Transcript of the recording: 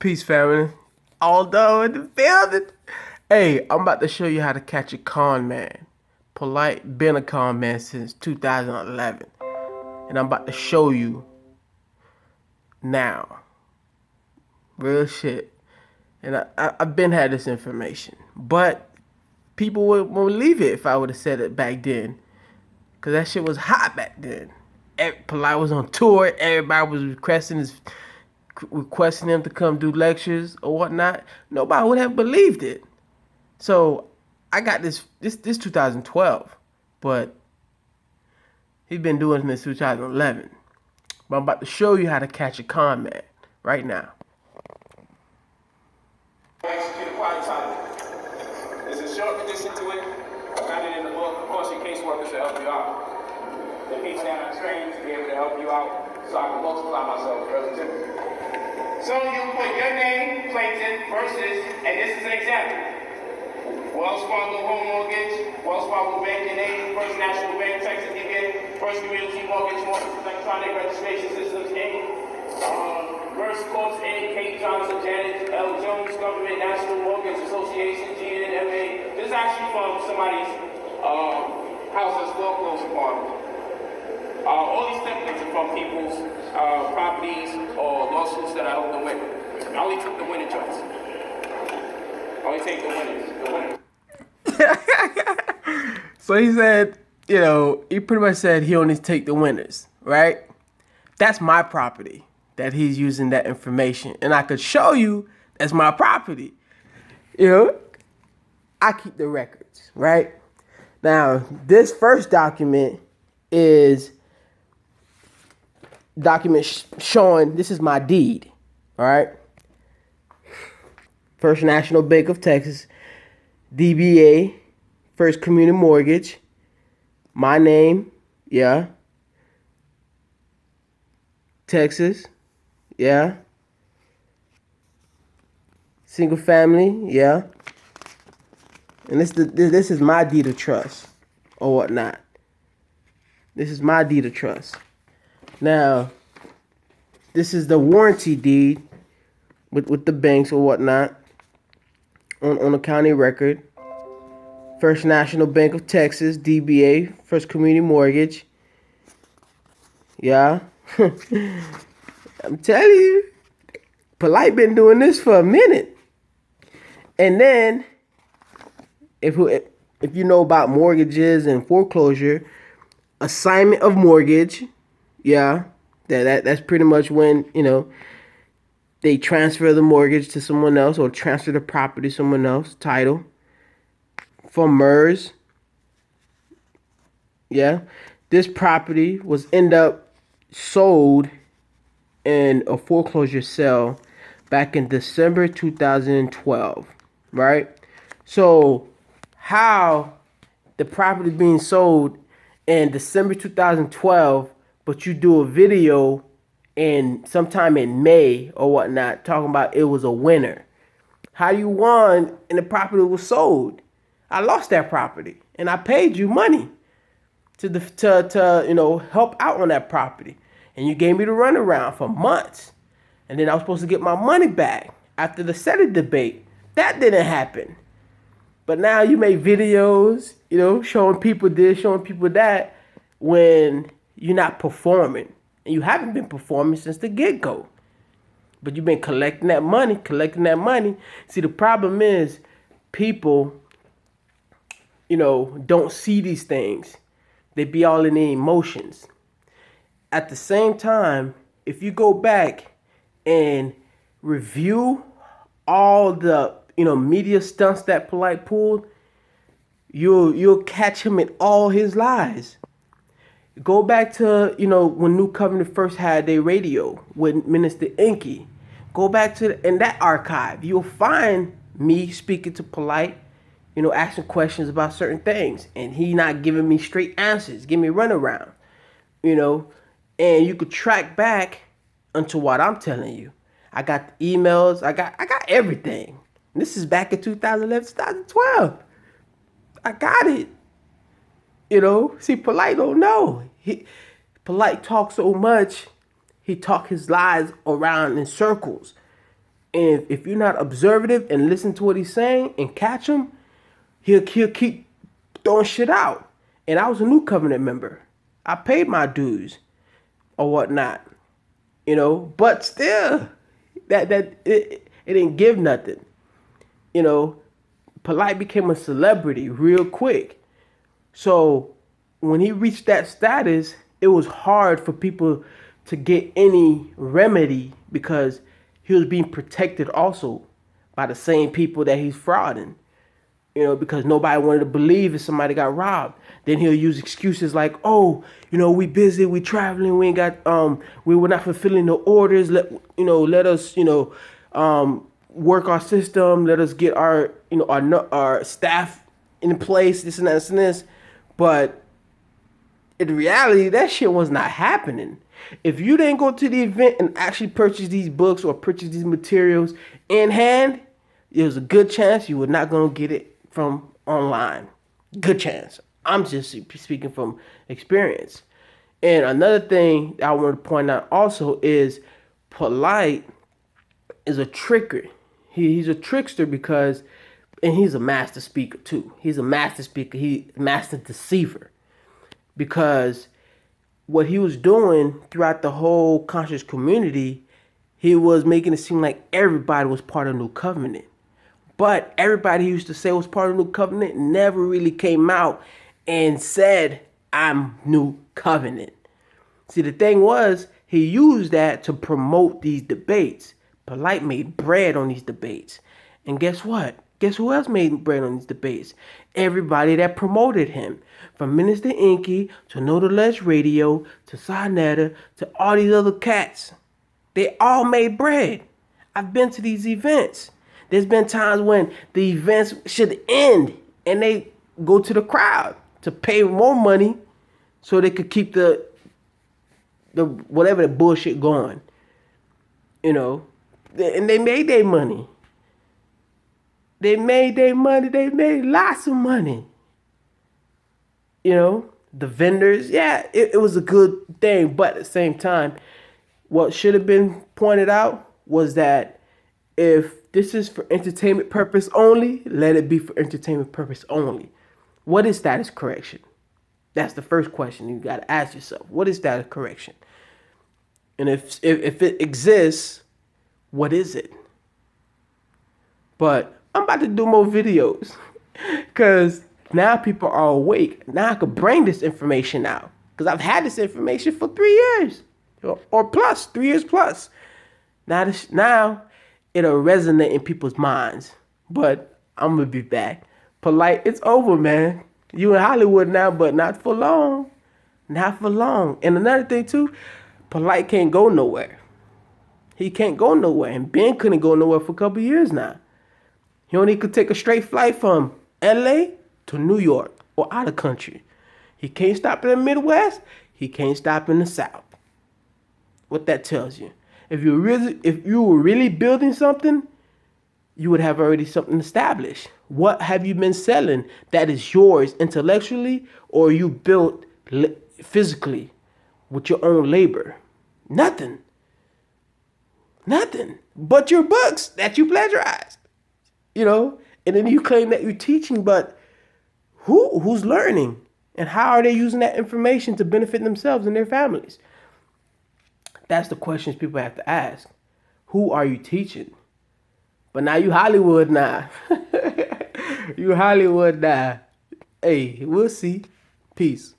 Peace, family. Although in the building. Hey, I'm about to show you how to catch a con man. Polight been a con man since 2011. And I'm about to show you now. Real shit. And I've been had this information. But people won't believe it if I would have said it back then. Because that shit was hot back then. Polight was on tour. Everybody was requesting him to come do lectures or whatnot. Nobody would have believed it. So I got this 2012, but he's been doing it since 2011. But I'm about to show you how to catch a con man right now. Execute a prototype. There's a short condition to it. I got it in the book. Of course, your caseworkers will help you out. The people that are trained to be able to help you out, so I can multiply myself relatively. So you put your name, plaintiff, versus, and this is an example. Wells Fargo Home Mortgage, Wells Fargo Bank and Aid, First National Bank, Texas DBA, First Community Mortgage, Electronic Registration Systems, Inc. First Courts, Inc., Kate Johnson, Janet L. Jones, Government National Mortgage Association, GNMA. This is actually from somebody's house that's foreclosed upon. All these templates are from people's properties or lawsuits that I help them with. I only took the winning choice. I only take the winners. So he said, he pretty much said he only take the winners, right? That's my property that he's using that information. And I could show you that's my property. I keep the records, right? Now, this first document is showing this is my deed, all right? First National Bank of Texas, DBA, First Community Mortgage, my name, yeah, Texas, yeah, single family, yeah, and this is my deed of trust or whatnot. This is my deed of trust. Now, this is the warranty deed with the banks or whatnot on a county record. First National Bank of Texas, DBA, First Community Mortgage. Yeah. I'm telling you, Polight been doing this for a minute. And then, if you know about mortgages and foreclosure, assignment of mortgage, yeah, that's pretty much when, they transfer the mortgage to someone else or transfer the property to someone else, title. For MERS, yeah, this property was end up sold in a foreclosure sale back in December 2012, right? So how the property being sold in December 2012, but you do a video in sometime in May or whatnot talking about it was a winner. How you won and the property was sold? I lost that property and I paid you money to help out on that property, and you gave me the runaround for months, and then I was supposed to get my money back after the Senate debate. That didn't happen. But now you make videos, showing people this, showing people that, when you're not performing. And you haven't been performing since the get-go. But you've been collecting that money. See, the problem is people, don't see these things. They be all in their emotions. At the same time, if you go back and review all the, media stunts that Polight pulled, you'll catch him in all his lies. Go back to, when New Covenant first had their radio with Minister Inky. Go back to in that archive. You'll find me speaking to Polight, asking questions about certain things. And he not giving me straight answers. Give me a runaround, And you could track back unto what I'm telling you. I got the emails. I got everything. And this is back in 2011, 2012. I got it. See, Polight don't know. Polight talks so much, he talk his lies around in circles. And if you're not observative and listen to what he's saying and catch him, he'll keep throwing shit out. And I was a New Covenant member. I paid my dues or whatnot, you know. But still, it didn't give nothing, you know. Polight became a celebrity real quick. So when he reached that status, it was hard for people to get any remedy because he was being protected also by the same people that he's frauding. You know, because nobody wanted to believe if somebody got robbed. Then he'll use excuses like, oh, you know, we busy, we traveling, we ain't got, we were not fulfilling the orders. Let us, work our system. Let us get our, our staff in place, this and that and this. But in reality, that shit was not happening. If you didn't go to the event and actually purchase these books or purchase these materials in hand, there's a good chance you were not going to get it from online. Good chance. I'm just speaking from experience. And another thing I want to point out also is Polight is a tricker. He's a trickster because, and he's a master speaker too. He's a master speaker. He's a master deceiver. Because what he was doing throughout the whole conscious community, he was making it seem like everybody was part of New Covenant. But everybody he used to say was part of New Covenant never really came out and said, I'm New Covenant. See, the thing was, he used that to promote these debates. Polight made bread on these debates. And guess what? Guess who else made bread on these debates? Everybody that promoted him. From Minister Inky to No to Less Radio to Sinetta to all these other cats. They all made bread. I've been to these events. There's been times when the events should end and they go to the crowd to pay more money so they could keep the whatever the bullshit going. You know, and they made their money. They made their money. They made lots of money. You know, the vendors, yeah, it was a good thing. But at the same time, what should have been pointed out was that if this is for entertainment purpose only, let it be for entertainment purpose only. What is status correction? That's the first question you got to ask yourself. What is status correction? And if it exists, what is it? But I'm about to do more videos because now people are awake. Now I could bring this information out because I've had this information for 3 years or plus, 3 years plus. Now it'll resonate in people's minds. But I'm going to be back. Polight, it's over, man. You in Hollywood now, but not for long. Not for long. And another thing, too, Polight can't go nowhere. He can't go nowhere. And Ben couldn't go nowhere for a couple years now. He only could take a straight flight from LA to New York or out of country. He can't stop in the Midwest. He can't stop in the South. What that tells you. If you were really building something, you would have already something established. What have you been selling that is yours intellectually or you built physically with your own labor? Nothing. Nothing but your books that you plagiarized. You know, and then you claim that you're teaching, but who's learning? And how are they using that information to benefit themselves and their families? That's the questions people have to ask. Who are you teaching? But now you Hollywood now. You Hollywood now. Hey, we'll see. Peace.